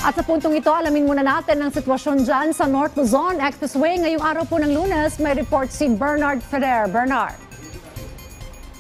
At sa puntong ito, alamin muna natin ang sitwasyon dyan sa North Luzon Expressway. Ngayong araw po ng Lunes, may report si Bernard Ferrer. Bernard.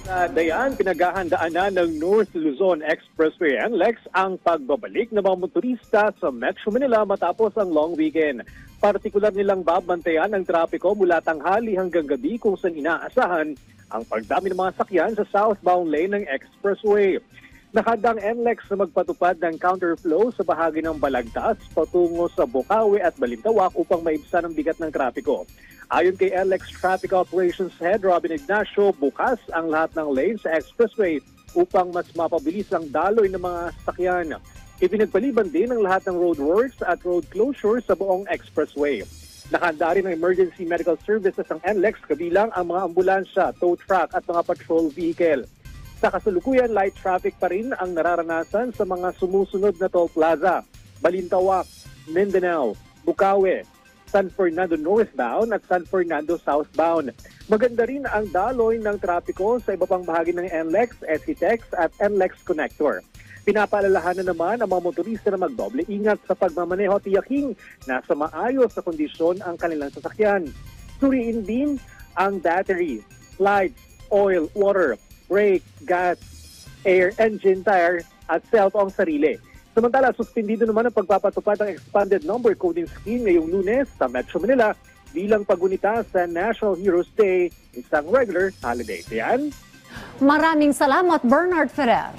Dayan, pinaghahandaan na ng North Luzon Expressway NLEX ang pagbabalik ng mga motorista sa Metro Manila matapos ang long weekend. Partikular nilang babantayan ang trapiko mula tanghali hanggang gabi kung saan inaasahan ang pagdami ng mga sakyan sa southbound lane ng expressway. Nakadang NLEX na magpatupad ng counterflow sa bahagi ng Balagtas patungo sa Bocaue at Balintawak upang maibsan ang bigat ng trapiko. Ayon kay NLEX Traffic Operations Head Robin Ignacio, bukas ang lahat ng lanes sa expressway upang mas mapabilis ang daloy ng mga sasakyan. Ipinagpaliban din ang lahat ng roadworks at road closures sa buong expressway. Nakahanda rin ang emergency medical services ng NLEX kabilang ang mga ambulansya, tow truck at mga patrol vehicle. Sa kasalukuyan, light traffic pa rin ang nararanasan sa mga sumusunod na toll plaza, Balintawak, Mindanao, Bocaue, San Fernando northbound at San Fernando southbound. Maganda rin ang daloy ng trapiko sa iba pang bahagi ng NLEX, SCTEX at NLEX Connector. Pinapaalalahanan naman ang mga motorista na magdoble ingat sa pagmamaneho at tiyaking nasa maayos na kondisyon ang kanilang sasakyan. Suriin din ang battery, lights, oil, water, brake, gas, air, engine, tire at cellphone sarili. Samantala, suspendido naman ang pagpapatupad ng expanded number coding scheme ngayong Lunes sa Metro Manila bilang paggunita sa National Heroes Day, isang regular holiday. Yan. Maraming salamat, Bernard Ferrer.